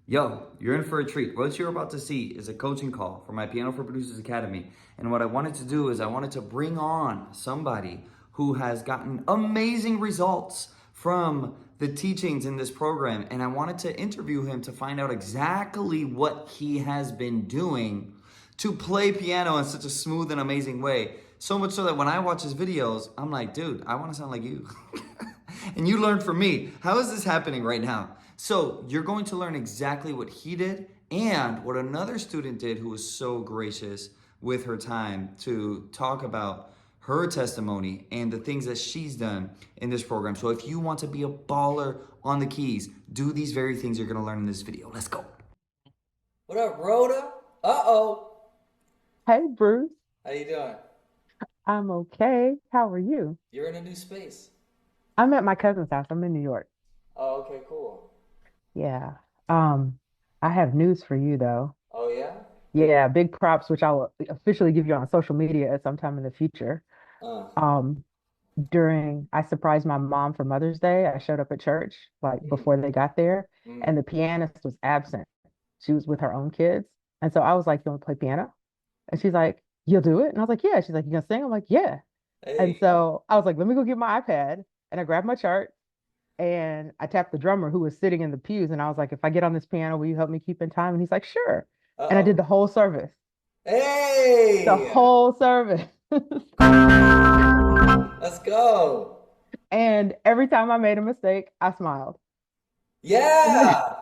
Yo, you're in for a treat. What you're about to see is a coaching call for my Piano for Producers Academy. And what I wanted to do is I wanted to bring on somebody who has gotten amazing results from the teachings in this program. And I wanted to interview him to find out exactly what he has been doing to play piano in such a smooth and amazing way. So much so that when I watch his videos, I'm like, dude, I want to sound like you. And you learned from me. How is this happening right now? So you're going to learn exactly what he did and what another student did who was so gracious with her time to talk about her testimony and the things that she's done in this program. So if you want to be a baller on the keys, do these very things you're going to learn in this video. Let's go. What up, Rhoda? Uh-oh. Hey, Bruce. How you doing? I'm okay. How are you? You're in a new space. I'm at my cousin's house. I'm in New York. Oh, okay, cool. Yeah. Um, I have news for you though. Oh, yeah? Yeah, big props, which I will officially give you on social media at some time in the future. Uh, Um, I surprised my mom for Mother's Day. I showed up at church like mm, before they got there, mm. and the pianist was absent. She was with her own kids. And so I was like, "You want to play piano?" And she's like, "You'll do it?" And I was like, "Yeah." She's like, "You gonna sing?" I'm like, "Yeah." And Hey. so I was like, "Let me go get my iPad." And I grabbed my chart and I tapped the drummer who was sitting in the pews. And I was like, "If I get on this piano, will you help me keep in time?" And he's like, "Sure." And I did Uh-oh. the whole service, the Hey! whole service. Let's go. And every time I made a mistake, I smiled. Yeah!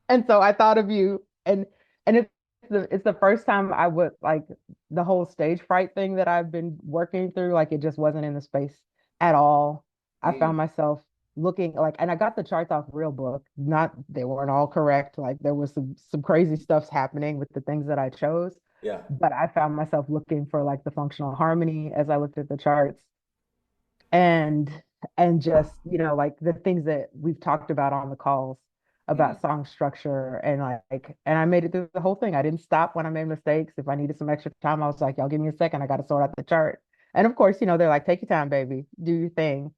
And so I thought of you, and it's the first time I would like the whole stage fright thing that I've been working through. Like it just wasn't in the space at all. I Mm, found myself looking like, and I got the charts off Real Book. Not they weren't all correct. Like there was some crazy stuffs happening with the things that I chose, yeah. but I found myself looking for like the functional harmony as I looked at the charts and just like the things that we've talked about on the calls Mm, about song structure and like and I made it through the whole thing. I didn't stop when I made mistakes. If I needed some extra time, I was like, y'all give me a second, I got to sort out the chart. And of course, they're like, take your time, baby, do your thing.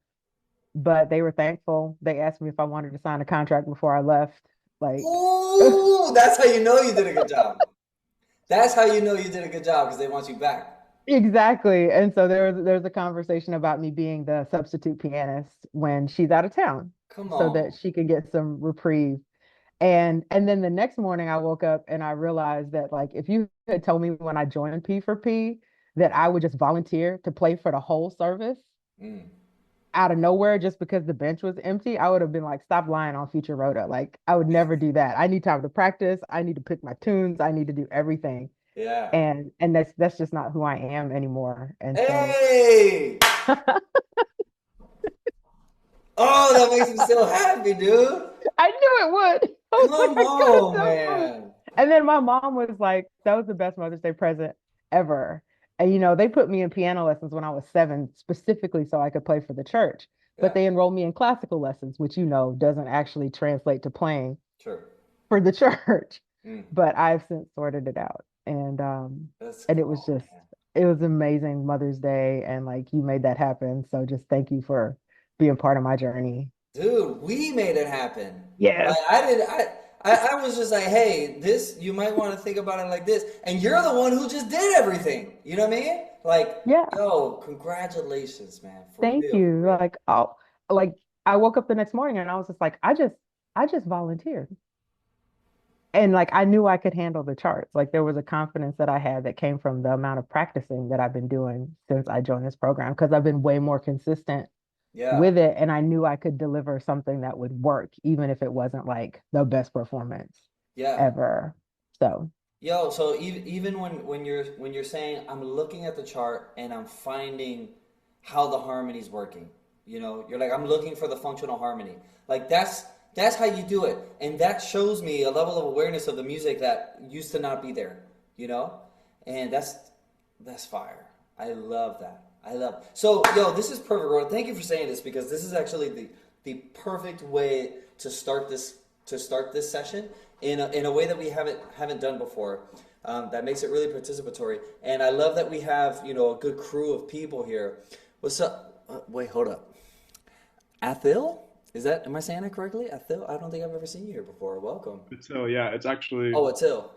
But they were thankful. They asked me if I wanted to sign a contract before I left, like Ooh, that's how you know you did a good job. That's how you know you did a good job because they want you back. exactly. And so there's a conversation about me being the substitute pianist when she's out of town Come so that on. she can get some reprieve. And then the next morning I woke up and I realized that like if you had told me when I joined P for P that I would just volunteer to play for the whole service Mm, out of nowhere just because the bench was empty, I would have been like, stop lying on Future Rhoda. Like I would never do that. I need time to practice. I need to pick my tunes. I need to do everything. yeah. And that's just not who I am anymore. And so Hey! Oh, that makes me so happy, dude. I knew it would. I was like, Come I gotta on, tell Bruce. man. And then my mom was like, that was the best Mother's Day present ever. And they put me in piano lessons when I was 7, specifically so I could play for the church. But Yeah, they enrolled me in classical lessons, which doesn't actually translate to playing sure. for the church. Mm, But I've since sorted it out. let's And it was go, just man. it was amazing Mother's Day and like you made that happen. So just thank you for being part of my journey. Dude, we made it happen. Yes. Like I did I was just like, hey, this you might want to think about it like this. And you're the one who just did everything. You know what I mean? Like, Yeah. yo, congratulations, man. For Thank real, for you. real. Like I woke up the next morning and I was just like, I just volunteered. And like I knew I could handle the charts. Like there was a confidence that I had that came from the amount of practicing that I've been doing since I joined this program because I've been way more consistent Yeah. with it and I knew I could deliver something that would work even if it wasn't like the best performance Yeah. ever. So, Yo, so even when you're saying I'm looking at the chart and I'm finding how the harmony's working, you're like I'm looking for the functional harmony. Like that's how you do it, and that shows me a level of awareness of the music that used to not be there, you know, and that's fire. I love that. I love. So, yo, this is perfect, Rhoda. Thank you for saying this because this is actually the perfect way to start this session in a way that we haven't done before. That makes it really participatory, and I love that we have a good crew of people here. What's up? Wait, hold up. Athil? Is that, am I saying that correctly? I don't think I've ever seen you here before. Welcome. So yeah, it's actually Oh, Attil.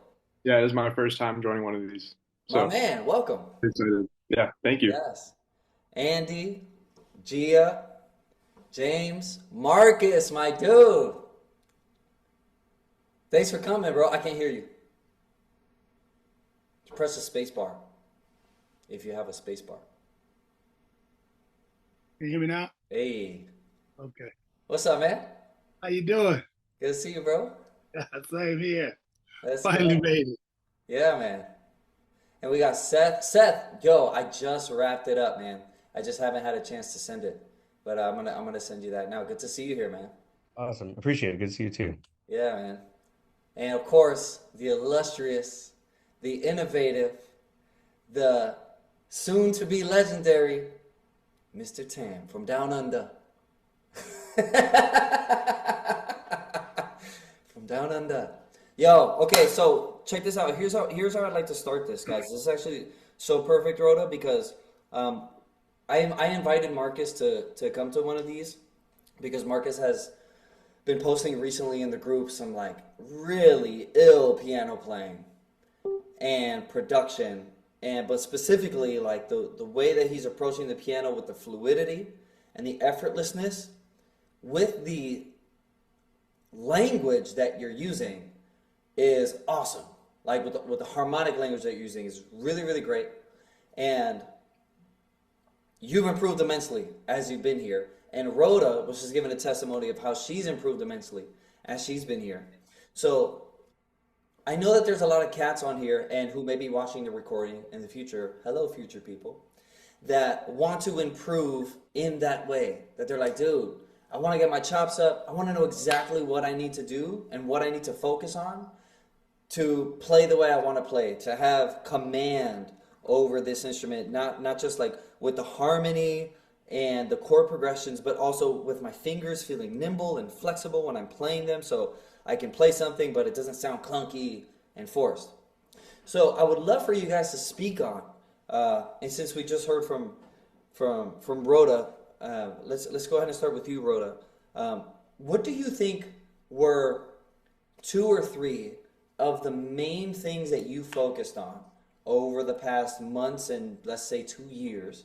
yeah, it's my first time joining one of these. My So man, welcome. excited. Yeah, thank you. Yes. Andy, Gia, James, Marcus, my dude. Thanks for coming, bro. I can't hear you. Press the space bar if you have a space bar. Can you hear me now? Hey, Okay. what's up, man? How you doing? Good to see you, bro. Same here. Let's Finally go. made it. Yeah, man. And we got Seth. Seth, yo, I just wrapped it up, man. I just haven't had a chance to send it, but I'm gonna send you that now. Good to see you here, man. Awesome. Appreciate it. Good to see you too. Yeah, man. And of course, the illustrious, the innovative, the soon-to-be legendary Mr. Tam from Down Under. From Down Under. Yo, okay, so check this out. Here's how I'd like to start this, guys. This is actually so perfect, Rhoda, because I invited Marcus to come to one of these because Marcus has been posting recently in the group some like really ill piano playing and production, and but specifically like the way that he's approaching the piano with the fluidity and the effortlessness with the language that you're using is awesome. Like with the harmonic language that you're using is really, really great. And you've improved immensely as you've been here. And Rhoda was just giving a testimony of how she's improved immensely as she's been here. So I know that there's a lot of cats on here and who may be watching the recording in the future. Hello, future people that want to improve in that way. That they're like, dude, I want to get my chops up. I want to know exactly what I need to do and what I need to focus on to play the way I want to play, to have command over this instrument, not just like with the harmony and the chord progressions, but also with my fingers feeling nimble and flexible when I'm playing them, so I can play something, but it doesn't sound clunky and forced. So I would love for you guys to speak on, and since we just heard from Rhoda, let's go ahead and start with you, Rhoda. What do you think were two or three of the main things that you focused on over the past months and let's say 2 years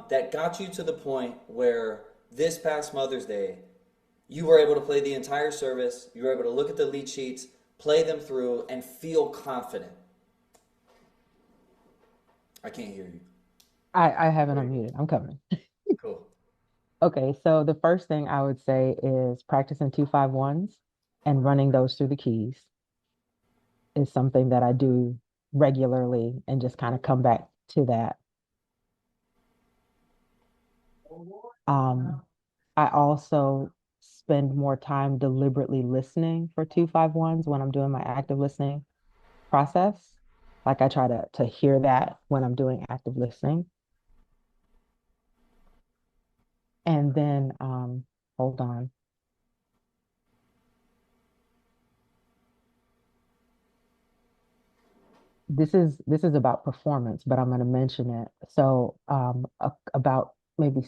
that got you to the point where this past Mother's Day you were able to play the entire service, you were able to look at the lead sheets, play them through, and feel confident? I can't hear you. I haven't unmuted. I'm coming. Cool. Okay, so the first thing I would say is practicing 2-5-1s and running those through the keys is something that I do regularly and just kind of come back to that. Um, I also spend more time deliberately listening for 2-5-1s when I'm doing my active listening process. Like I try to hear that when I'm doing active listening. And then hold on. This is about performance, but I'm going to mention it. So about maybe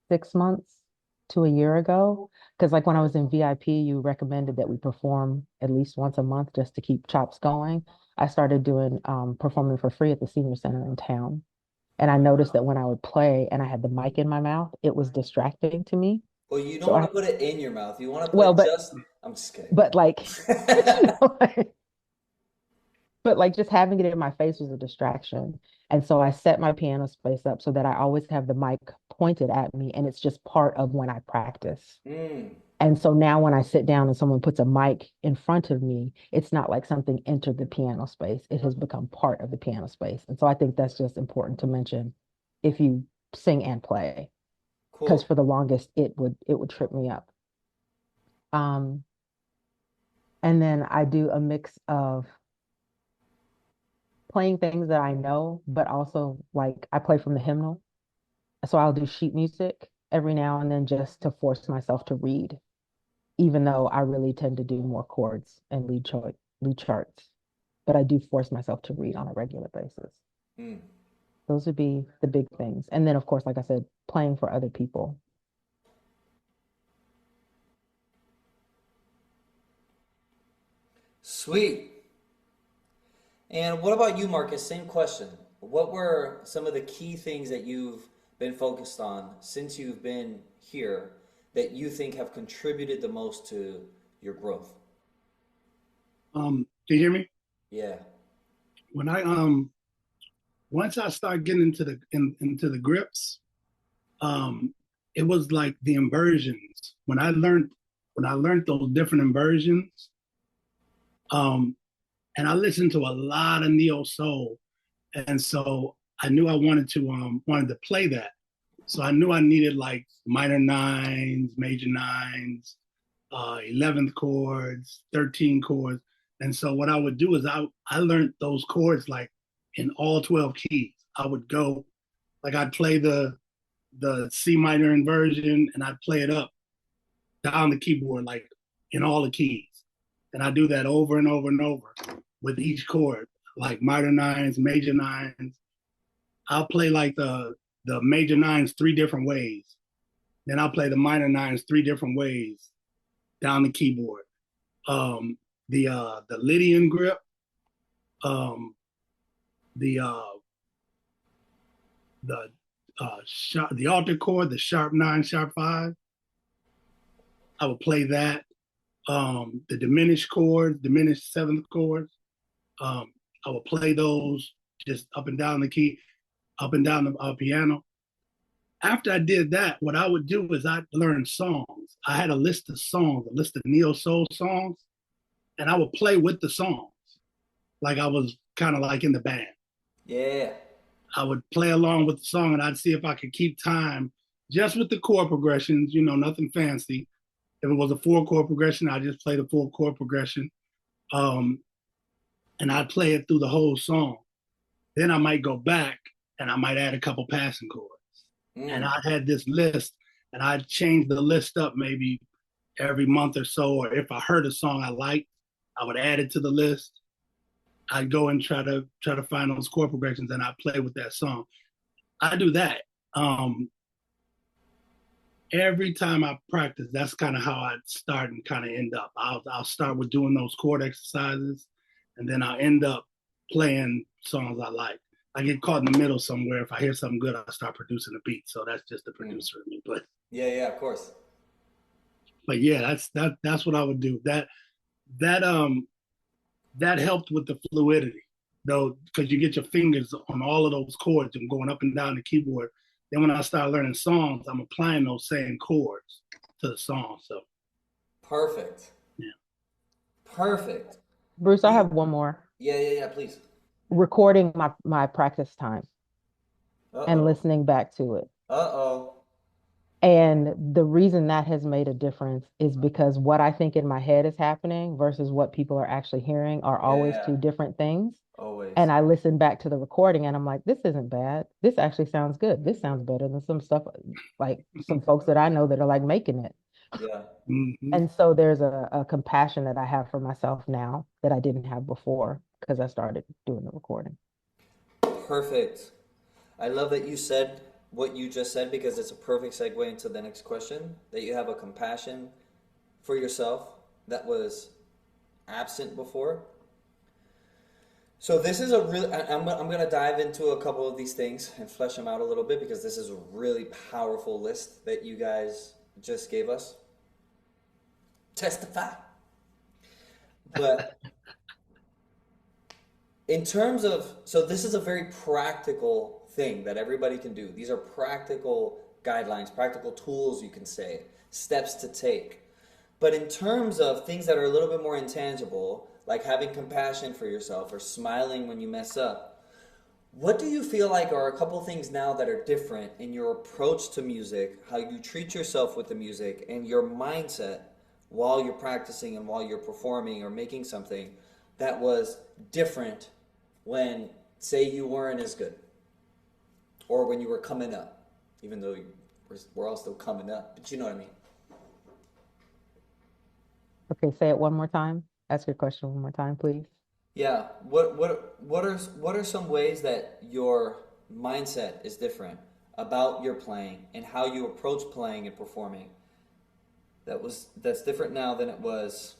6 months to a year ago, because like when I was in VIP, you recommended that we perform at least once a month just to keep chops going. I started doing performing for free at the senior center in town. And I noticed that when I would play and I had the mic in my mouth, it was distracting to me. Well, you don't So want I, to put it in your mouth. You want to well, put but just. I'm just kidding. but like, you know, but like just having it in my face was a distraction. And so I set my piano space up so that I always have the mic pointed at me and it's just part of when I practice. Mm, And so now when I sit down and someone puts a mic in front of me, it's not like something entered the piano space. It has become part of the piano space. And so I think that's just important to mention if you sing and play, because cool. for the longest it would trip me up. Um, and then I do a mix of playing things that I know, but also like I play from the hymnal. So I'll do sheet music every now and then just to force myself to read, even though I really tend to do more chords and lead charts. But I do force myself to read on a regular basis. Mm. Those would be the big things. And then of course, like I said, playing for other people. Sweet. And what about you, Marcus? Same question. What were some of the key things that you've been focused on since you've been here that you think have contributed the most to your growth? Can you hear me? Yeah. When I once I started getting into the grips, um, it was like the inversions. When I learned those different inversions, um, and I listened to a lot of neo soul, and so I knew I wanted to play that. So I knew I needed like minor nines, major nines, 11th chords, 13 chords. And so what I would do is I learned those chords like in all 12 keys. I would go, like I'd play the C minor inversion and I'd play it up down the keyboard, like in all the keys. And I do that over and over and over with each chord, like minor nines, major nines. I'll play like the major nines 3 different ways. Then I'll play the minor nines 3 different ways down the keyboard. The Lydian grip, um, the the the altar chord, the sharp 9, sharp 5. I would play that. The diminished chords, diminished 7th chords. I would play those just up and down the key, up and down the piano. After I did that, what I would do is I'd learn songs. I had a list of songs, a list of neo soul songs, and I would play with the songs, like I was kind of like in the band. Yeah. I would play along with the song, and I'd see if I could keep time just with the chord progressions. Nothing fancy. If it was a 4-chord progression, I just play the 4-chord progression, and I'd play it through the whole song. Then I might go back and I might add a couple passing chords. And I had this list, and I'd change the list up maybe every month or so. Or if I heard a song I liked, I would add it to the list. I'd go and try to find those chord progressions, and I'd play with that song. I do that every time I practice. That's kind of how I start and kind of end up. I'll start with doing those chord exercises, and then I'll end up playing songs I like. I get caught in the middle somewhere. If I hear something good, I start producing a beat. So that's just the producer in me. Yeah, of course. But yeah, that's what I would do. That helped with the fluidity, though, because you get your fingers on all of those chords and going up and down the keyboard. Then when I start learning songs, I'm applying those same chords to the song. So Perfect. yeah. Perfect. Bruce, I have one more. Yeah, please. Recording my practice time and Uh-oh. listening back to it. Uh-oh. And the reason that has made a difference is because what I think in my head is happening versus what people are actually hearing are always Yeah. two different things. Always. And I listen back to the recording and I'm like, this isn't bad. This actually sounds good. This sounds better than some stuff, like some folks that I know that are like making it. Yeah. Mm-hmm. And so there's a compassion that I have for myself now that I didn't have before because I started doing the recording. Perfect. I love that you said what you just said because it's a perfect segue into the next question, that you have a compassion for yourself that was absent before. So this is a really, I'm going to dive into a couple of these things and flesh them out a little bit because this is a really powerful list that you guys just gave us. Testify. But in terms of, so this is a very practical thing that everybody can do. These are practical guidelines, practical tools, you can say, steps to take. But in terms of things that are a little bit more intangible, like having compassion for yourself or smiling when you mess up, what do you feel like are a couple things now that are different in your approach to music, how you treat yourself with the music, and your mindset while you're practicing and while you're performing or making something that was different when, say, you weren't as good or when you were coming up, even though we're all still coming up, but you know what I mean? Okay, say it one more time. Ask your question one more time, please. Yeah. What are some ways that your mindset is different about your playing and how you approach playing and performing that's different now than it was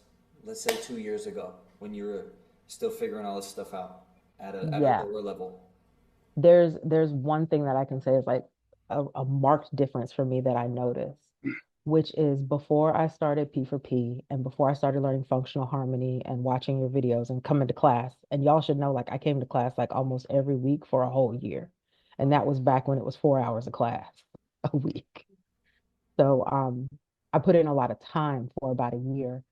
let's say 2 years ago when you were still figuring all this stuff out at a Yeah. lower level? There's one thing that I can say is like a marked difference for me that I noticed, which is before I started P4P and before I started learning functional harmony and watching your videos and coming to class, and y'all should know, like I came to class like almost every week for a whole year. And that was back when it was 4 hours of class a week. So I put in a lot of time for about a year.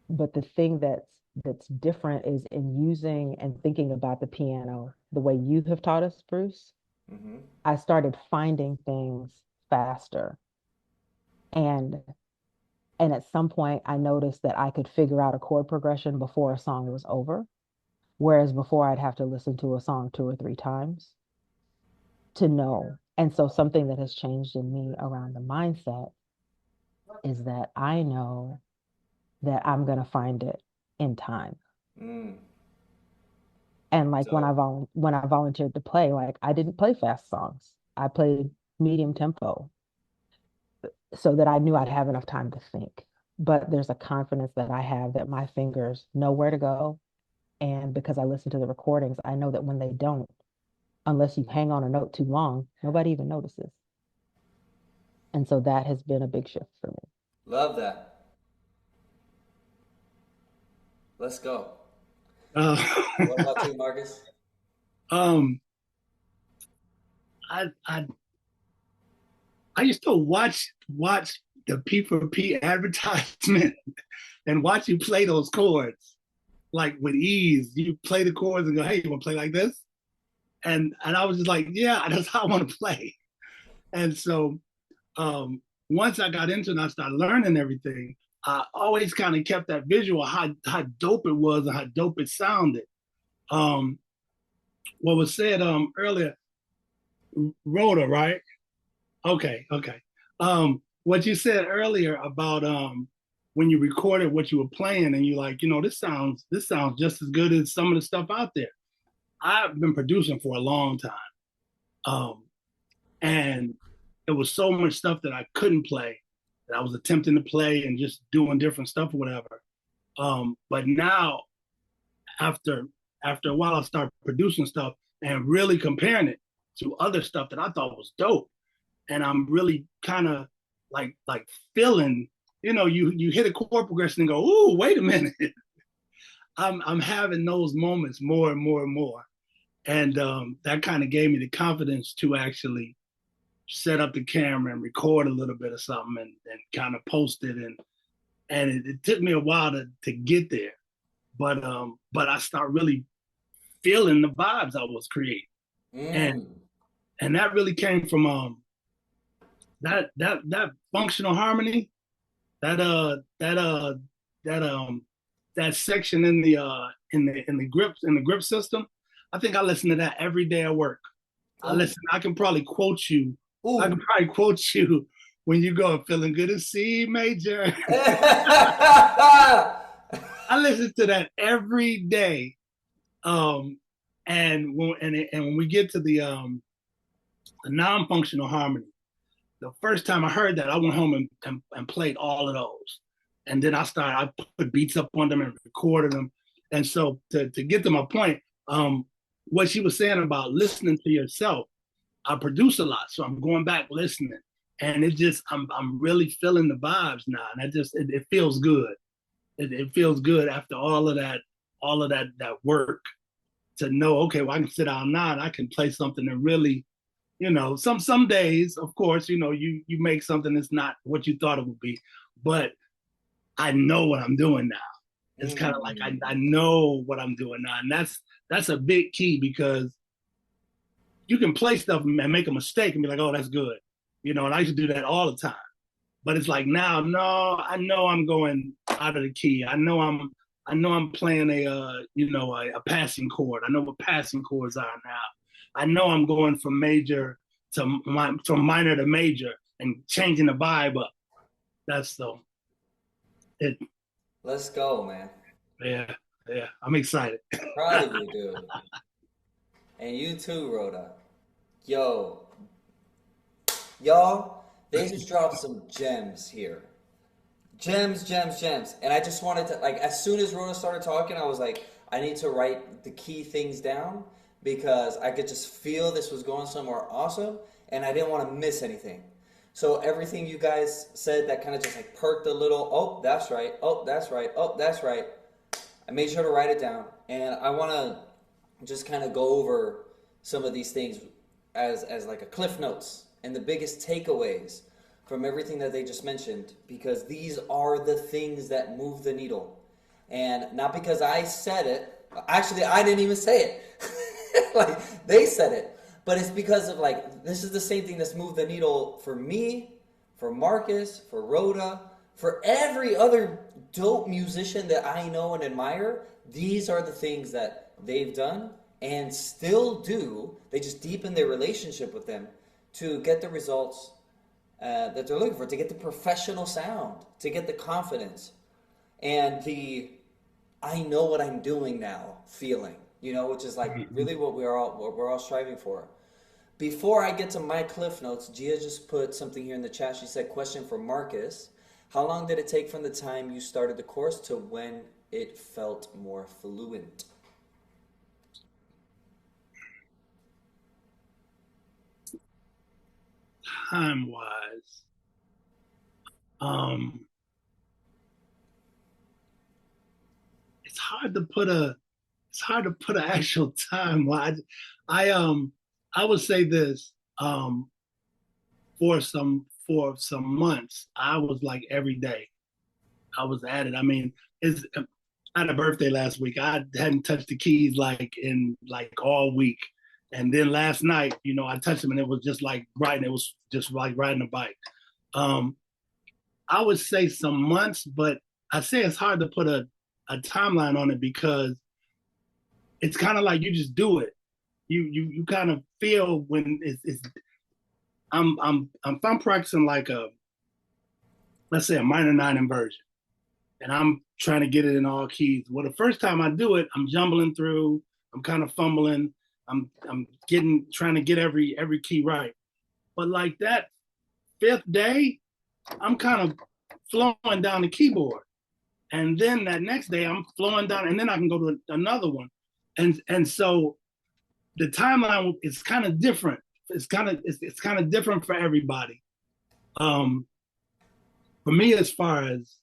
But the thing that's different is in using and thinking about the piano the way you have taught us, Bruce. Mm-hmm. I started finding things faster. And and at some point I noticed that I could figure out a chord progression before a song was over. Whereas before I'd have to listen to a song 2 or 3 times to know. And so something that has changed in me around the mindset is that I know that I'm gonna find it in time. Mm. And like when So when I volunteered to play, like I didn't play fast songs. I played medium tempo so that I knew I'd have enough time to think. But there's a confidence that I have that my fingers know where to go. And because I listen to the recordings, I know that when they don't, unless you hang on a note too long, nobody even notices. And so that has been a big shift for me. love that. Let's go. Uh, What about you, Marcus? um, I, I I used to watch the P4P advertisement and watch you play those chords like with ease. You play the chords and go, "Hey, you want to play like this?" And I was just like, "Yeah, that's how I want to play." And so once I got into it and I started learning everything, I always kind of kept that visual how dope it was and how dope it sounded. Um, what was said earlier, Rhoda, right? Okay. What you said earlier about when you recorded what you were playing and you like, this sounds just as good as some of the stuff out there. I've been producing for a long time. Um, and there was so much stuff that I couldn't play that I was attempting to play and just doing different stuff or whatever. But now after after a while I started producing stuff and really comparing it to other stuff that I thought was dope. And I'm really kind of like feeling, you hit a chord progression and go, ooh, wait a minute. I'm having those moments more and more and more. And that kind of gave me the confidence to actually set up the camera and record a little bit of something and kind of post it. And it took me a while to get there. But I start really feeling the vibes I was creating. And Mm. and that really came from that functional harmony, that that that section in the grip system. I think I listen to that every day at work. I can probably quote you. I Ooh. can probably quote you when you go feeling good in C major. I listen to that every day. And when we get to the non-functional harmony, the first time I heard that, I went home and played all of those. And then I put beats up on them and recorded them. And so to get to my point, what she was saying about listening to yourself, I produce a lot. So I'm going back listening. And I'm really feeling the vibes now. And it feels good. It feels good after all of that work to know, okay, well, I can sit down now and I can play something and really, some days, of course, you make something that's not what you thought it would be, but I know what I'm doing now. It's kind of like I know what I'm doing now, and that's a big key because you can play stuff and make a mistake and be like, oh, that's good, and I used to do that all the time. But it's like now, no, I know I'm going out of the key. I know I'm playing a passing chord. I know what passing chords are now. I know I'm going from from minor to major and changing the vibe up. That's it. Let's go, man. Yeah, yeah. I'm excited. Proud of you, dude. And you too, Rhoda. Y'all, they just dropped some gems here. Gems, gems, gems. And I just wanted to, like, as soon as Rhoda started talking, I was like, I need to write the key things down because I could just feel this was going somewhere awesome and I didn't want to miss anything. So everything you guys said that kind of just like perked a little, oh, that's right, oh, that's right, oh, that's right. I made sure to write it down. And I want to just kind of go over some of these things as like a cliff notes and the biggest takeaways from everything that they just mentioned, because these are the things that move the needle. And not because I said it, actually I didn't even say it. Like they said it. But it's because of like, this is the same thing that's moved the needle for me, for Marcus, for Rhoda, for every other dope musician that I know and admire. These are the things that they've done and still do. They just deepen their relationship with them to get the results that they're looking for, to get the professional sound, to get the confidence, and the I know what I'm doing now feeling, which is like really what we're all striving for. Before I get to my cliff notes, Gia just put something here in the chat. She said, question for Marcus. How long did it take from the time you started the course to when it felt more fluent? Time-wise, um, it's hard to put an actual time. I would say this, for some months, I was like every day. I was at it. I mean, I had a birthday last week. I hadn't touched the keys like in like all week. And then last night, I touched them and it was just like riding. It was just like riding a bike. Um, I would say some months, but I say it's hard to put a timeline on it because it's kind of like you just do it. You kind of feel when it's if I'm practicing like let's say a minor nine inversion and I'm trying to get it in all keys. Well, the first time I do it, I'm jumbling through, I'm kind of fumbling, I'm trying to get every key right. But like that fifth day, I'm kind of flowing down the keyboard. And then that next day I'm flowing down and then I can go to another one. And so the timeline is kind of different. It's kind of different for everybody. For me, as far as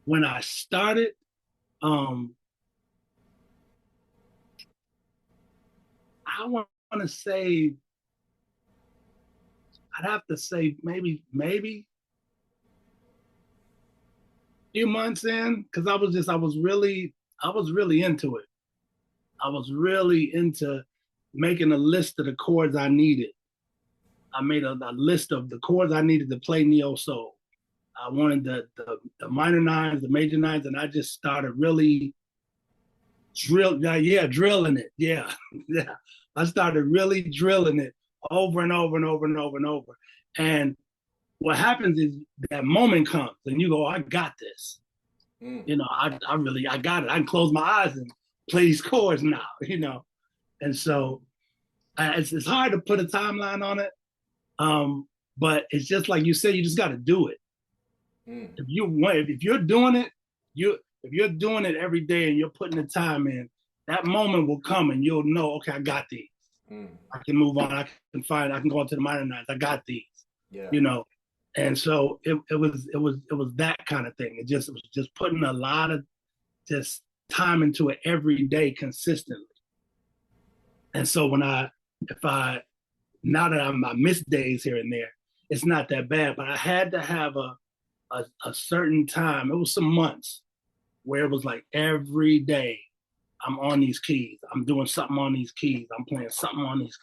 when I started, I want to say I'd have to say maybe a few months in, because I was really into it. I was really into making a list of the chords I needed. I made a list of the chords I needed to play neo soul. I wanted the minor nines, the major nines, and I just started really drilling it. Yeah, yeah. I started really drilling it over and over and over and over and over. And what happens is that moment comes and you go, I got this. I got it. I can close my eyes and play these chords now. And so it's hard to put a timeline on it. But it's just like you said, you just got to do it. If you're doing it, if you're doing it every day and you're putting the time in, that moment will come and you'll know, okay, I got these. I can move on. I can go into the minor nines. I got these. Yeah. And so it was that kind of thing. It was just putting a lot of just time into it every day consistently. And so now that I miss days here and there, it's not that bad. But I had to have a certain time. It was some months where it was like every day I'm on these keys. I'm doing something on these keys. I'm playing something on these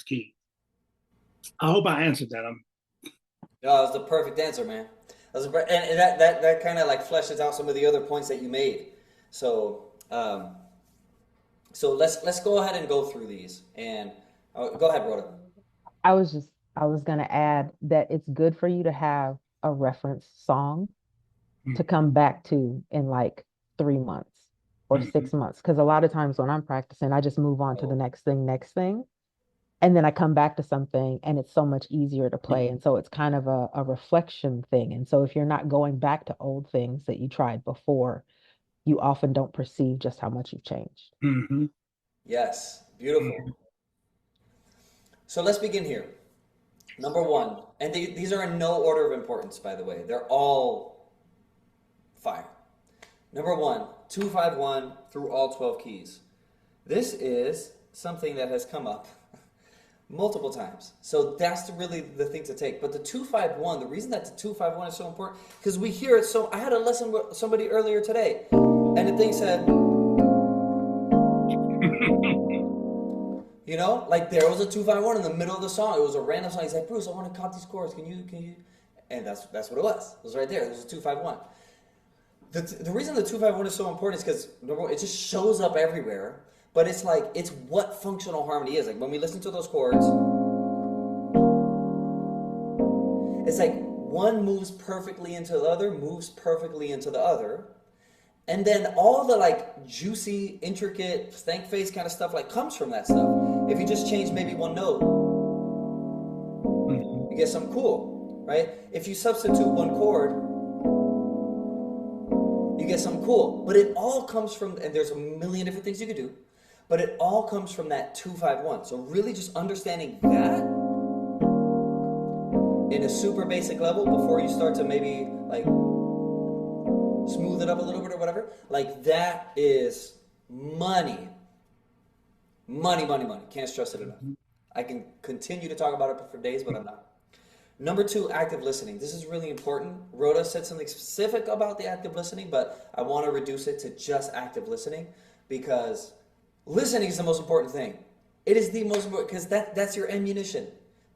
keys. I hope I answered that. No, that was the perfect answer, man. And that kind of like fleshes out some of the other points that you made. So let's go ahead and go through these. And go ahead, Rhoda. I was going to add that it's good for you to have a reference song to come back to in like 3 months or 6 months. Because a lot of times when I'm practicing, I just move on to the next thing. And then I come back to something and it's so much easier to play. And so it's kind of a reflection thing. And so if you're not going back to old things that you tried before, you often don't perceive just how much you've changed. Hmm. Yes, beautiful. So let's begin here. Number one, and these are in no order of importance, by the way. They're all fire. Number one, 251 through all 12 keys. This is something that has come up multiple times. So that's really the thing to take. But the 251, the reason that the 251 is so important, because we hear it so. I had a lesson with somebody earlier today, and the thing said, you know, like there was a 251 in the middle of the song. It was a random song. He's like, Bruce, I want to cop these chords. Can you? And that's what it was. It was right there. It was a 251. The reason the 251 is so important is because it just shows up everywhere. But it's like, it's what functional harmony is. Like when we listen to those chords, it's like one moves perfectly into the other, moves perfectly into the other. And then all the like juicy, intricate, stank face kind of stuff like comes from that stuff. If you just change maybe one note, you get something cool, right? If you substitute one chord, you get something cool. But it all comes from, and there's a million different things you could do, but it all comes from that 251. So really just understanding that in a super basic level before you start to maybe like smooth it up a little bit or whatever, like that is money. Money, money, money. Can't stress it enough. I can continue to talk about it for days, but I'm not. Number two, active listening. This is really important. Rhoda said something specific about the active listening, but I want to reduce it to just active listening because listening is the most important thing. It is the most important because that's your ammunition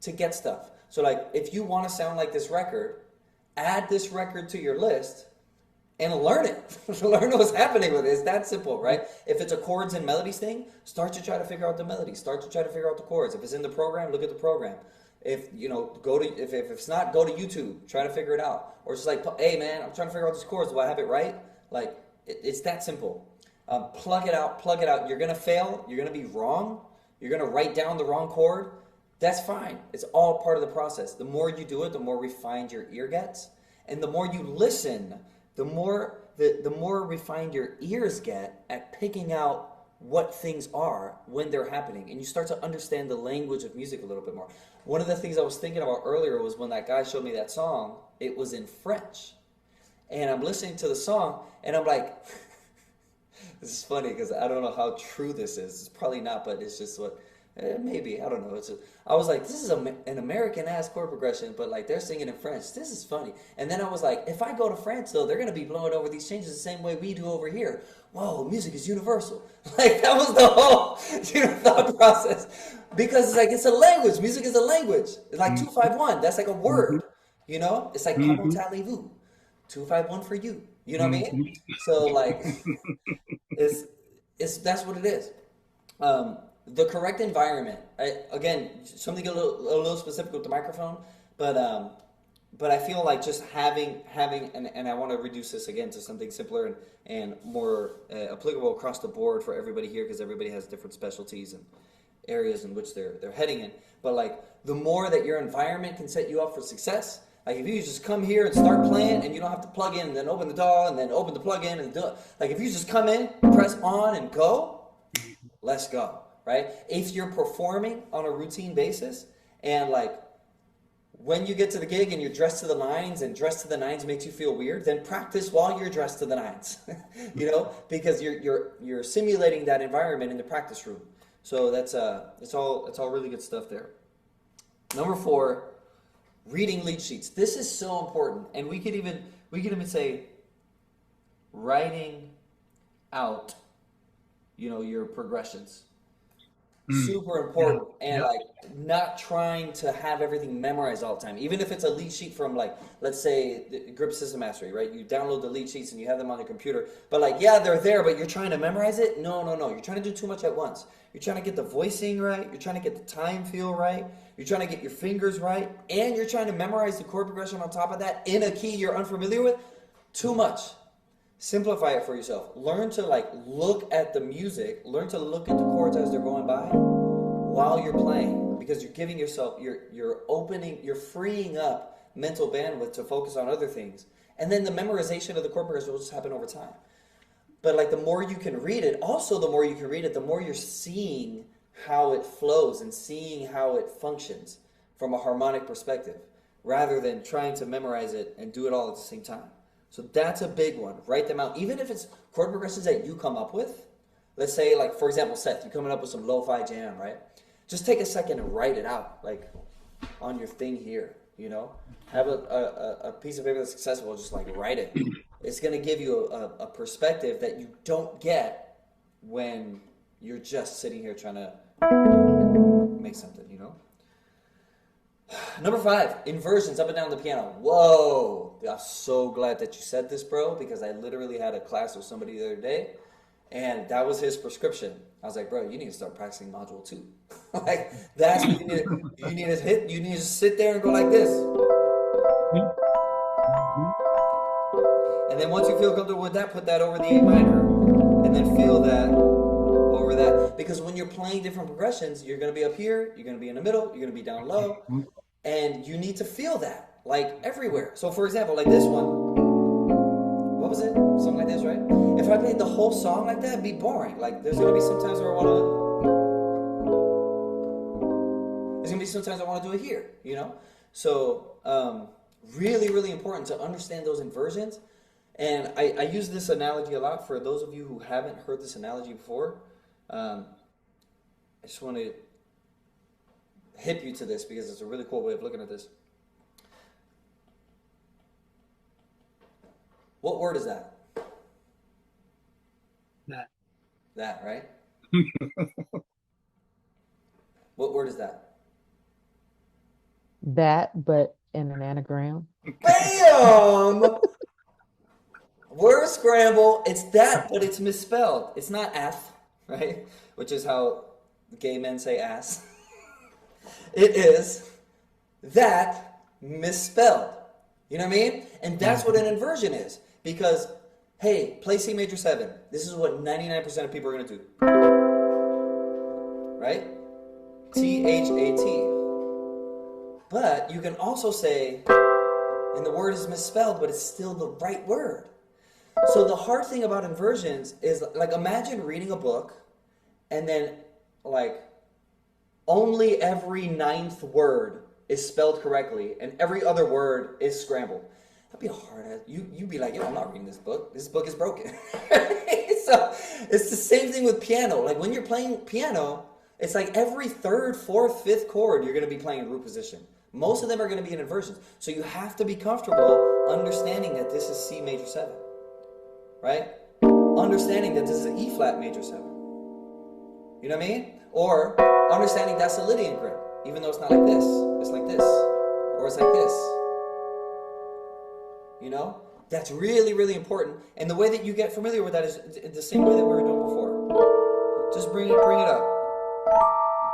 to get stuff. So like if you want to sound like this record, add this record to your list and learn it. Learn what's happening with it. It's that simple, right? If it's a chords and melodies thing, start to try to figure out the melodies. Start to try to figure out the chords. If it's in the program, look at the program. If you know, if it's not, go to YouTube. Try to figure it out. Or just like, hey man, I'm trying to figure out these chords. Do I have it right? Like, it's that simple. Plug it out. Plug it out. You're gonna fail. You're gonna be wrong. You're gonna write down the wrong chord. That's fine. It's all part of the process. The more you do it, the more refined your ear gets, and the more you listen, the more refined your ears get at picking out what things are when they're happening, and you start to understand the language of music a little bit more. One of the things I was thinking about earlier was when that guy showed me that song, it was in French, and I'm listening to the song, and I'm like, this is funny because I don't know how true this is. It's probably not, but it's just what. Maybe, I don't know. I was like, this is an American-ass chord progression, but like they're singing in French. This is funny. And then I was like, if I go to France, though, they're going to be blowing over these changes the same way we do over here. Whoa, music is universal. Like that was the whole thought process. Because it's like, it's a language. Music is a language. It's like 251. That's like a word. You know? It's like, comment allez-vous? 251 for you. You know what I mean? So like, that's what it is. The correct environment. Again, something a little specific with the microphone, but I feel like just having and I want to reduce this again to something simpler and more applicable across the board for everybody here because everybody has different specialties and areas in which they're heading in. But like the more that your environment can set you up for success. Like if you just come here and start playing and you don't have to plug in and then open the DAW and then open the plug-in and do it. Like if you just come in, press on and go, let's go. Right? If you're performing on a routine basis and like when you get to the gig and you're dressed to the nines and dressed to the nines makes you feel weird, then practice while you're dressed to the nines, because you're simulating that environment in the practice room. So it's all really good stuff there. Number 4, reading lead sheets. This is so important, and we could even say writing out, your progressions. Super important, and like not trying to have everything memorized all the time. Even if it's a lead sheet from like, let's say the Grip System Mastery, right? You download the lead sheets and you have them on your computer, but like, yeah, they're there, but you're trying to memorize it. No. You're trying to do too much at once. You're trying to get the voicing right. You're trying to get the time feel right. You're trying to get your fingers right, and you're trying to memorize the chord progression on top of that in a key you're unfamiliar with. Too much. Simplify it for yourself. Learn to like look at the music. Learn to look at the chords as they're going by. while you're playing, because you're giving yourself, you're freeing up mental bandwidth to focus on other things. And then the memorization of the chord progression will just happen over time. But like the more you can read it, also the more you can read it, the more you're seeing how it flows and seeing how it functions from a harmonic perspective, rather than trying to memorize it and do it all at the same time. So that's a big one. Write them out. Even if it's chord progressions that you come up with. Let's say, like, for example, Seth, you're coming up with some lo-fi jam, right? Just take a second and write it out, like, on your thing here, you know? Have a piece of paper that's accessible, just, like, write it. It's going to give you a perspective that you don't get when you're just sitting here trying to make something, you know? Number 5, inversions up and down the piano. Whoa! I'm so glad that you said this, bro, because I literally had a class with somebody the other day, and that was his prescription. I was like, bro, you need to start practicing module 2. Like, that's what you need. You need to hit. You need to sit there and go like this. And then once you feel comfortable with that, put that over the A minor, and then feel that over that. Because when you're playing different progressions, you're going to be up here, you're going to be in the middle, you're going to be down low, and you need to feel that, like, everywhere. So, for example, like this one, what was it? Something like this, right? If I played the whole song like that, it'd be boring. Like, there's going to be some times where I want to do it here, you know? So, really, really important to understand those inversions. And I use this analogy a lot for those of you who haven't heard this analogy before. I just want to hip you to this because it's a really cool way of looking at this. What word is that? That, right? What word is that? That, but in an anagram. Bam! Word scramble. It's that, but it's misspelled. It's not F, right? Which is how gay men say ass. It is that misspelled. You know what I mean? And that's what an inversion is. Because, hey, play C major 7. This is what 99% of people are going to do. Right? T-H-A-T. But you can also say, and the word is misspelled, but it's still the right word. So the hard thing about inversions is, like, imagine reading a book and then, like, only every 9th word is spelled correctly and every other word is scrambled. That'd be a hard ass. You'd be like, yo, I'm not reading this book. This book is broken. So it's the same thing with piano. Like, when you're playing piano, it's like every 3rd, 4th, 5th chord you're going to be playing in root position. Most of them are going to be in inversions. So you have to be comfortable understanding that this is C major 7. Right? Understanding that this is an E flat major 7. You know what I mean? Or understanding that's a Lydian grip, even though it's not like this. It's like this. Or it's like this. You know? That's really, really important. And the way that you get familiar with that is the same way that we were doing before. Just bring it up.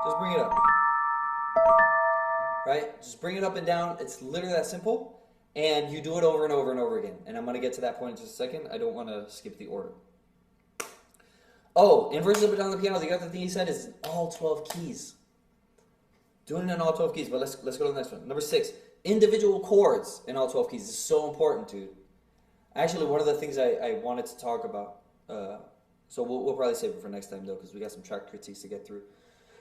Just bring it up. Right? Just bring it up and down. It's literally that simple. And you do it over and over and over again. And I'm going to get to that point in just a second. I don't want to skip the order. Oh, inversions up and down the piano. The other thing he said is all 12 keys. Doing it in all 12 keys. But let's go to the next one. Number 6. Individual chords in all 12 keys. This is so important, dude. Actually, one of the things I wanted to talk about, so we'll probably save it for next time, though, because we got some track critiques to get through,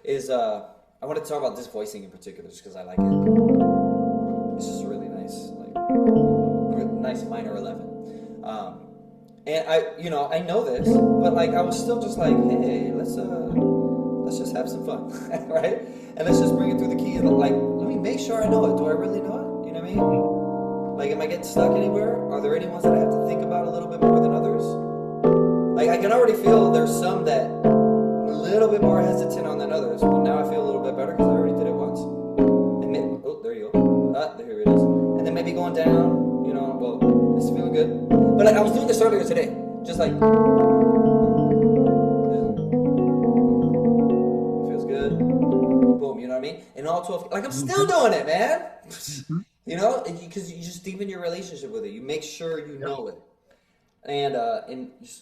is I wanted to talk about this voicing in particular, just because I like it. This is really nice. Nice minor 11. And I know this, but like I was still just like, hey, let's just have some fun, right? And let's just bring it through the key. Like, let me make sure I know it. Do I really know it? You know what I mean? Like, am I getting stuck anywhere? Are there any ones that I have to think about a little bit more than others? Like, I can already feel there's some that I'm a little bit more hesitant on than others, but now I feel a little bit better because I already did it once. And there you go. There it is. And then maybe going down. Well, it's feeling good. But like I was doing this earlier today. Just like, feels good. Boom, you know what I mean? And all 12, like I'm still doing it, man. You know, because you just deepen your relationship with it. You make sure you know it. And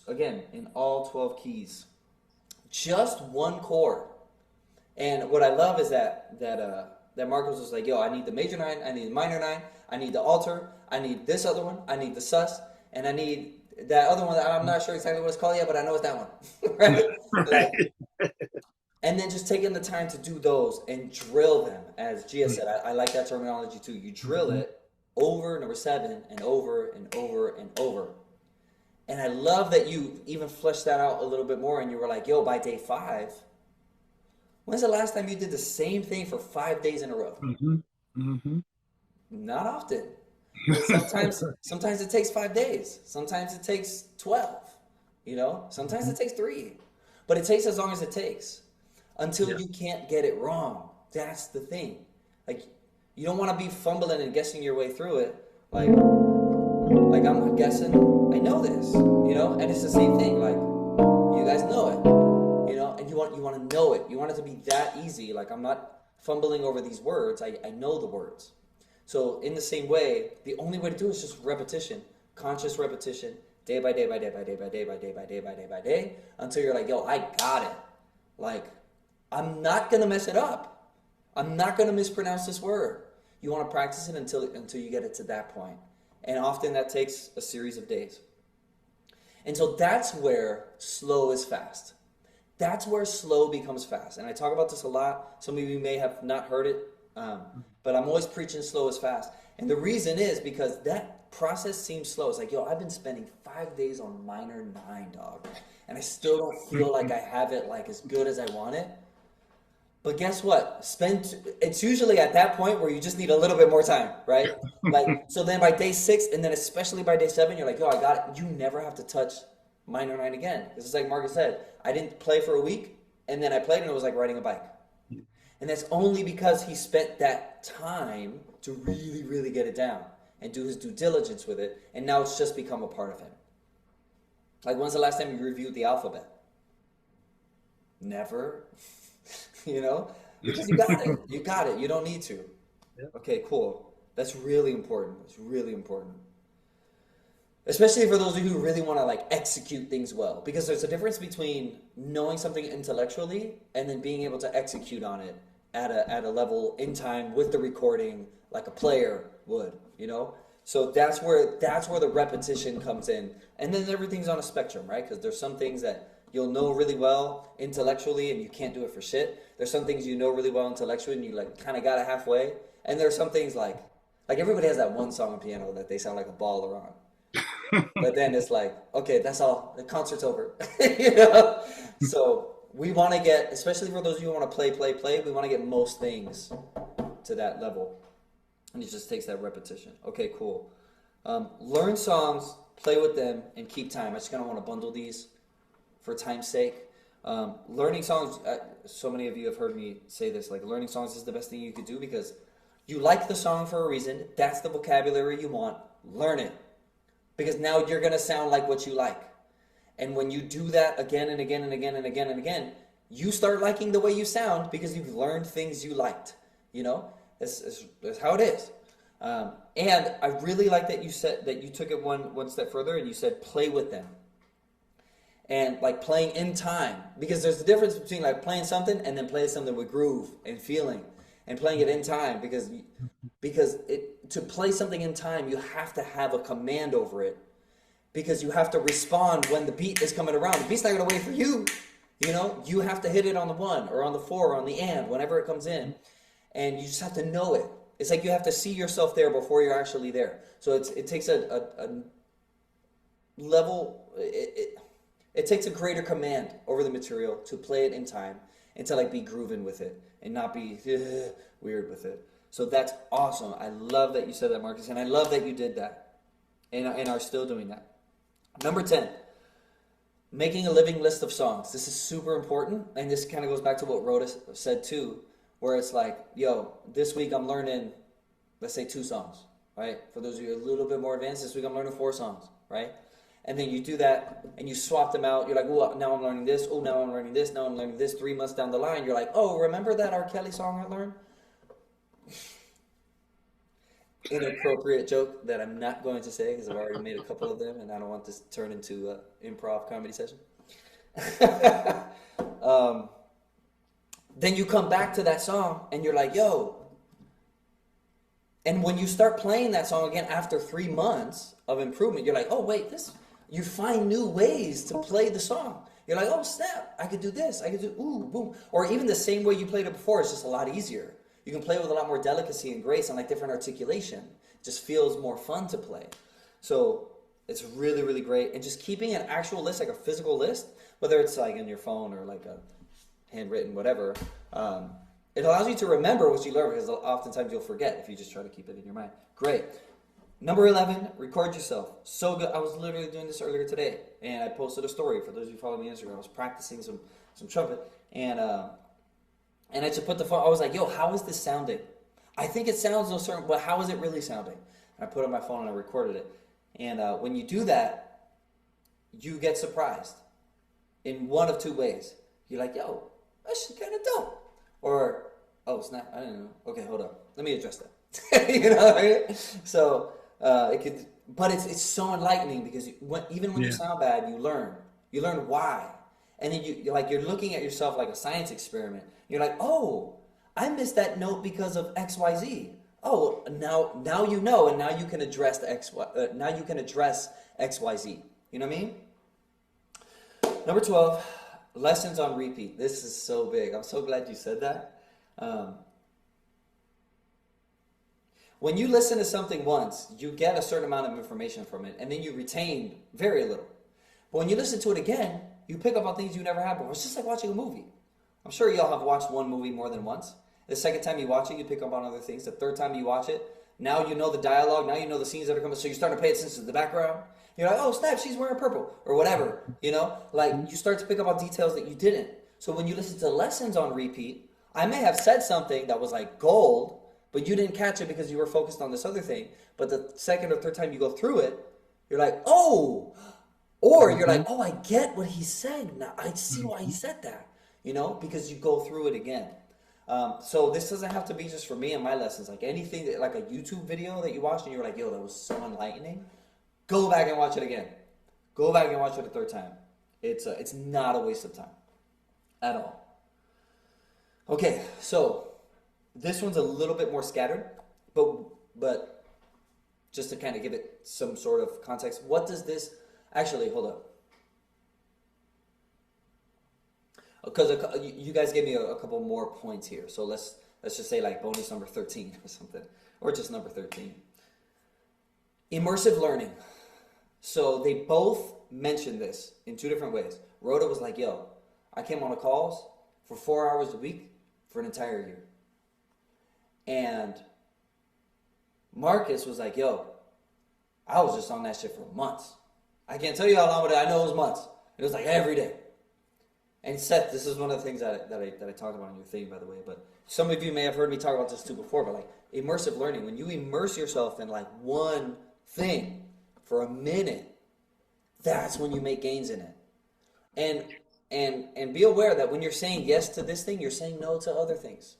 again, in all 12 keys, just one chord And what I love is that Marcos was like, yo, I need the major 9, I need the minor 9, I need the alter, I need this other one, I need the sus, and I need that other one that I'm not sure exactly what it's called yet, but I know it's that one. Right? Like, and then just taking the time to do those and drill them, as Gia said. I like that terminology too. You drill it over number 7 and over and over and over. And I love that you even fleshed that out a little bit more and you were like, yo, by day 5, when's the last time you did the same thing for 5 days in a row? Not often. Sometimes it takes 5 days. Sometimes it takes 12. You know, sometimes it takes 3. But it takes as long as it takes until you can't get it wrong. That's the thing. Like, you don't want to be fumbling and guessing your way through it. Like I'm not guessing. I know this. You know, and it's the same thing. Like, you guys know it. You know, and you want to know it. You want it to be that easy. Like, I'm not fumbling over these words. I know the words. So in the same way, the only way to do it is just repetition, conscious repetition, day by day by day by day by day by day by day by day by day, until you're like, yo, I got it. Like, I'm not gonna mess it up. I'm not gonna mispronounce this word. You want to practice it until you get it to that point. And often that takes a series of days. And so that's where slow is fast. That's where slow becomes fast. And I talk about this a lot. Some of you may have not heard it. But I'm always preaching slow is fast. And the reason is because that process seems slow. It's like, yo, I've been spending 5 days on minor 9, dog. And I still don't feel like I have it like as good as I want it. But guess what? It's usually at that point where you just need a little bit more time, right? Like, so then by day 6, and then especially by day 7, you're like, yo, I got it. You never have to touch minor 9 again. Because it's like Marcus said, I didn't play for a week, and then I played, and it was like riding a bike. And that's only because he spent that time to really, really get it down and do his due diligence with it. And now it's just become a part of him. Like, when's the last time you reviewed the alphabet? Never. You know? Because you got it. You got it. You don't need to. Okay, cool. That's really important. It's really important. Especially for those of you who really want to like execute things well. Because there's a difference between knowing something intellectually and then being able to execute on it at a level in time with the recording like a player would, you know? So that's where the repetition comes in. And then everything's on a spectrum, right? Because there's some things that you'll know really well intellectually and you can't do it for shit. There's some things you know really well intellectually and you like kind of got it halfway. And there's some things like everybody has that one song on piano that they sound like a baller on. But then it's like, okay, that's all. The concert's over. You know? So we want to get, especially for those of you who want to play, we want to get most things to that level. And it just takes that repetition. Okay, cool. Learn songs, play with them, and keep time. I just kind of want to bundle these for time's sake. Learning songs, so many of you have heard me say this, like learning songs is the best thing you could do because you like the song for a reason. That's the vocabulary you want. Learn it. Because now you're going to sound like what you like. And when you do that again and again and again and again and again, you start liking the way you sound because you've learned things you liked. You know, that's how it is. And I really like that you said that you took it one step further and you said play with them. And like playing in time. Because there's a difference between like playing something and then playing something with groove and feeling. And playing it in time because to play something in time, you have to have a command over it because you have to respond when the beat is coming around. The beat's not going to wait for you. You know, you have to hit it on the 1 or on the 4 or on the and whenever it comes in. And you just have to know it. It's like you have to see yourself there before you're actually there. So it takes a level, it takes a greater command over the material to play it in time and to like be grooving with it and not be weird with it. So that's awesome. I love that you said that, Marcus, and I love that you did that and are still doing that. Number 10, making a living list of songs. This is super important, and this kind of goes back to what Rhoda said too, where it's like, yo, this week I'm learning, let's say 2 songs, right? For those of you a little bit more advanced, this week I'm learning 4 songs, right? And then you do that, and you swap them out. You're like, oh, now I'm learning this. Oh, now I'm learning this. Now I'm learning this. 3 months down the line, you're like, oh, remember that R. Kelly song I learned? Inappropriate joke that I'm not going to say because I've already made a couple of them, and I don't want this to turn into an improv comedy session. Then you come back to that song and you're like, yo. And when you start playing that song again after 3 months of improvement, you're like, oh, wait, you find new ways to play the song. You're like, oh, snap, I could do this. I could do, ooh, boom. Or even the same way you played it before, it's just a lot easier. You can play with a lot more delicacy and grace and like different articulation. It just feels more fun to play. So it's really, really great. And just keeping an actual list, like a physical list, whether it's like in your phone or like a handwritten, whatever, it allows you to remember what you learned, because oftentimes you'll forget if you just try to keep it in your mind. Great. Number 11, record yourself. So good. I was literally doing this earlier today, and I posted a story. For those of you who follow me on Instagram, I was practicing some trumpet, and I just put the phone. I was like, yo, how is this sounding? I think it sounds no certain, but how is it really sounding? And I put it on my phone and I recorded it. And when you do that, you get surprised in one of two ways. You're like, yo, that's kind of dope. Or, oh, snap, I didn't know. Okay, hold up. Let me adjust that. You know what I mean? So, but it's so enlightening, because even when you sound bad, you learn. You learn why. And then you're looking at yourself like a science experiment. You're like, oh, I missed that note because of X, Y, Z. Oh, now you know, and now you can address now you can address X, Y, Z. You know what I mean? Number 12, lessons on repeat. This is so big. I'm so glad you said that. When you listen to something once, you get a certain amount of information from it, and then you retain very little. But when you listen to it again, you pick up on things you never had before. It's just like watching a movie. I'm sure y'all have watched one movie more than once. The second time you watch it, you pick up on other things. The third time you watch it, now you know the dialogue, now you know the scenes that are coming, so you start to pay attention to the background. You're like, oh, snap, she's wearing purple, or whatever, you know? Like, you start to pick up on details that you didn't. So when you listen to lessons on repeat, I may have said something that was like gold, but you didn't catch it because you were focused on this other thing. But the second or third time you go through it, you're like, oh! Or you're like, oh, I get what he's saying now. I see why he said that, you know? Because you go through it again. So this doesn't have to be just for me and my lessons. Like anything, like a YouTube video that you watched and you're like, yo, that was so enlightening. Go back and watch it again. Go back and watch it a third time. It's not a waste of time at all. Okay, so this one's a little bit more scattered, but just to kind of give it some sort of context, what does this actually, hold up. Because you guys gave me a couple more points here. So let's just say like bonus number 13 or something, or just number 13. Immersive learning. So they both mentioned this in two different ways. Rhoda was like, yo, I came on the calls for 4 hours a week for an entire year. And Marcus was like, yo, I was just on that shit for months. I can't tell you how long, but I know it was months. It was like every day. And Seth, this is one of the things that I talked about in your thing, by the way. But some of you may have heard me talk about this too before. But like immersive learning, when you immerse yourself in like one thing for a minute, that's when you make gains in it. And be aware that when you're saying yes to this thing, you're saying no to other things.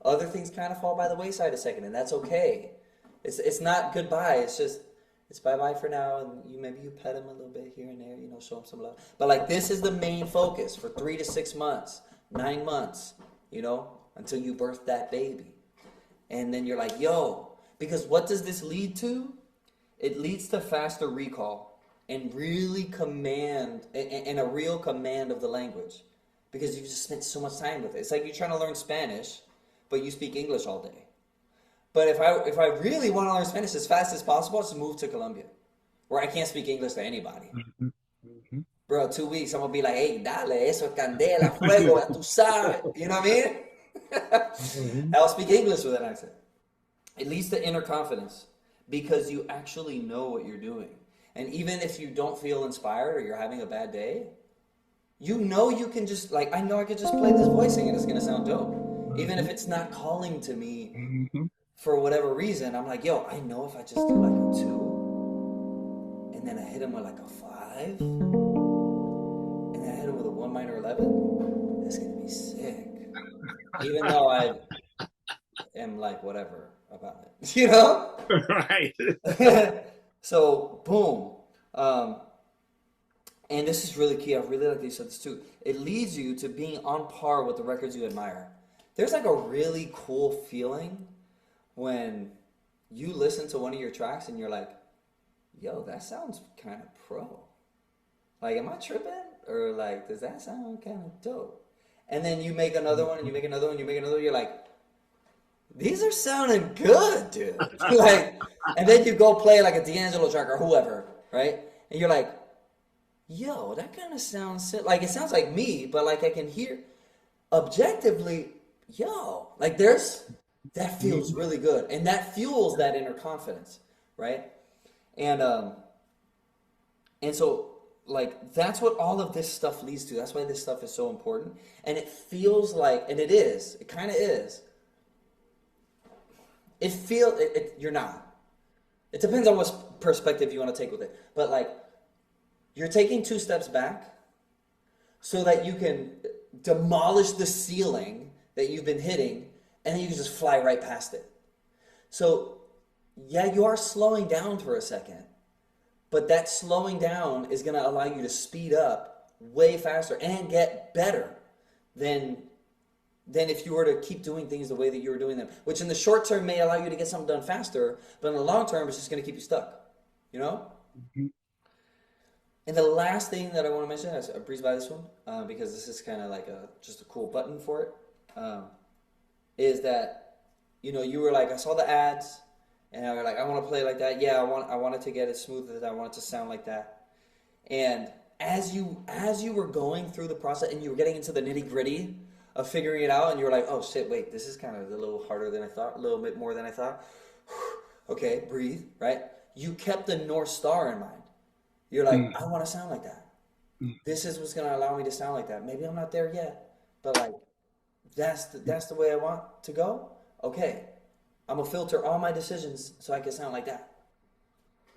Other things kind of fall by the wayside a second, and that's okay. It's not goodbye. It's just it's bye-bye for now, and maybe you pet him a little bit here and there, you know, show him some love. But like this is the main focus for 3 to 6 months, 9 months, you know, until you birth that baby. And then you're like, yo, because what does this lead to? It leads to faster recall and really command, and a real command of the language. Because you just spent so much time with it. It's like you're trying to learn Spanish, but you speak English all day. But if I really want to learn Spanish as fast as possible, just move to Colombia, where I can't speak English to anybody. Bro, 2 weeks, I'm going to be like, hey, dale, eso es candela, fuego, ya tú sabes. You know what I mean? I'll speak English with an accent. It leads to inner confidence because you actually know what you're doing. And even if you don't feel inspired or you're having a bad day, you know you can just, like, I know I could just play this voice and it's going to sound dope. Even if it's not calling to me for whatever reason, I'm like, yo, I know if I just do like a 2, and then I hit him with like a 5, and then I hit him with a 1 minor 11, that's going to be sick. Even though I am like, whatever about it, you know? Right. So, boom. And this is really key. I really like that you said this too. It leads you to being on par with the records you admire. There's like a really cool feeling when you listen to one of your tracks and you're like, yo, that sounds kind of pro. Like, am I tripping? Or like, does that sound kind of dope? And then you make another one and you make another one, you make another one, you're like, these are sounding good, dude. Like, and then you go play like a D'Angelo track or whoever, right? And you're like, yo, that kind of sounds like it sounds like me, but like I can hear objectively, yo, like that feels really good, and that fuels that inner confidence, right? And so like that's what all of this stuff leads to. That's why this stuff is so important, and it feels like, and it kind of is. You're not. It depends on what perspective you want to take with it, but like you're taking 2 steps back so that you can demolish the ceiling that you've been hitting, and then you can just fly right past it. So, yeah, you are slowing down for a second, but that slowing down is going to allow you to speed up way faster and get better than if you were to keep doing things the way that you were doing them, which in the short term may allow you to get something done faster, but in the long term, it's just going to keep you stuck, you know? Mhm. And the last thing that I want to mention, I breeze by this one because this is kind of like just a cool button for it, is that, you know, you were like, I saw the ads, and I was like, I want to play like that. Yeah, I wanted to get it smooth, I want it to sound like that. And as you were going through the process and you were getting into the nitty gritty of figuring it out, and you were like, oh shit, wait, this is kind of a little harder than I thought, a little bit more than I thought. Okay, breathe, right? You kept the North Star in mind. You're like, Mm. I want to sound like that. Mm. This is what's going to allow me to sound like that. Maybe I'm not there yet, but like, that's the way I want to go. Okay, I'm gonna filter all my decisions so I can sound like that.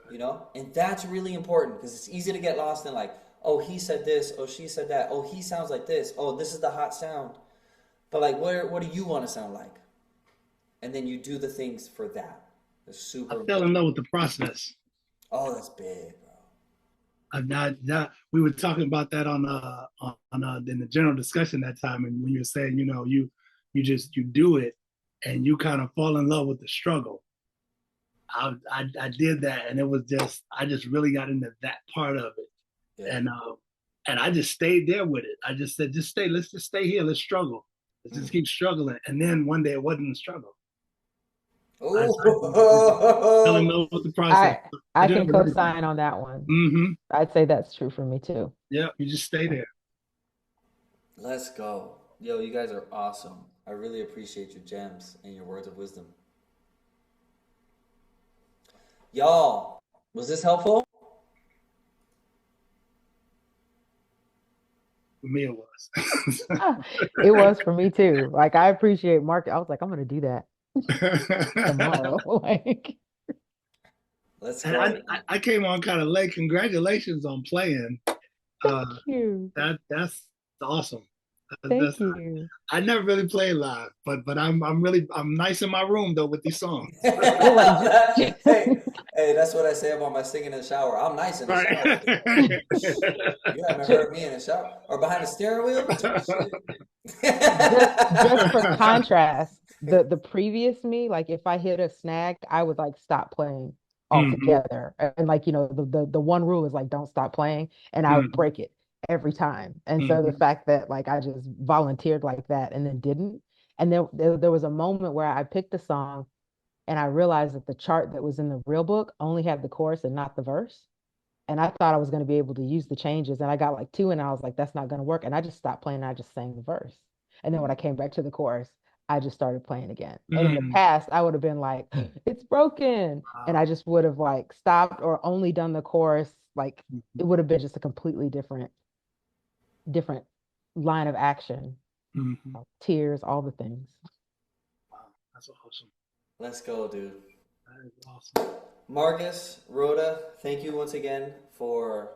You know, and that's really important because it's easy to get lost in like, oh, he said this, oh, she said that, oh, he sounds like this, oh, this is the hot sound. But like, what do you want to sound like? And then you do the things for that. It's super I fell important. in love with the process. Oh, that's big, bro. We were talking about that in the general discussion that time, and when you were saying, you know, you do it, and you kind of fall in love with the struggle. I did that, and it was just I just really got into that part of it, Yeah. and I just stayed there with it. I just said, just stay. Let's just stay here. Let's struggle. Let's just keep struggling. And then one day it wasn't a struggle. I fell in Oh, love with the process. I can co-sign on that one. Mm-hmm. I'd say that's true for me too. Yeah, you just stay there. let's go. Yo, you guys are awesome. I really appreciate your gems and your words of wisdom. Y'all, was this helpful? For me, it was. It was for me too. Like I appreciate Mark. I was like, I'm gonna do that tomorrow. Like, Let's And go. I came on kind of late. Congratulations on playing. Uh, thank you. that's awesome. Thank you. I never really played live, but I'm nice in my room though with these songs. Well, like, Hey, hey, that's what I say about my singing in the shower. I'm nice in the shower. You haven't heard me in the shower or behind the steering wheel? just for contrast, the previous me, like if I hit a snag, I would like stop playing altogether. And like, you know, the one rule is like don't stop playing, and I would break it every time. And so the fact that like I just volunteered like that and then didn't. And then there was a moment where I picked a song and I realized that the chart that was in the real book only had the chorus and not the verse. And I thought I was going to be able to use the changes. And I got like 2 and I was like, that's not going to work. And I just stopped playing. And I just sang the verse. And then when I came back to the chorus, I just started playing again. And in the past, I would have been like, it's broken. And I just would have like stopped or only done the chorus. Like it would have been just a completely different line of action. Tears, all the things. Wow, that's awesome. Let's go, dude. That is awesome. Marcus, Rhoda, thank you once again for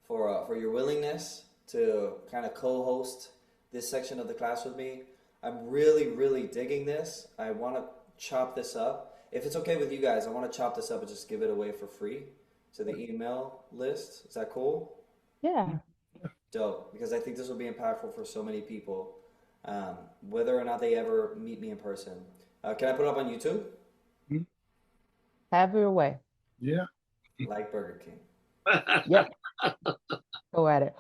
your willingness to kind of co-host this section of the class with me. I'm really, really digging this. I want to chop this up. If it's okay with you guys, I want to chop this up and just give it away for free to the email list. Is that cool? Yeah. Dope, because I think this will be impactful for so many people, whether or not they ever meet me in person. Can I put it up on YouTube? Mhm. Have your way. Yeah. Like Burger King. Yep. Go at it.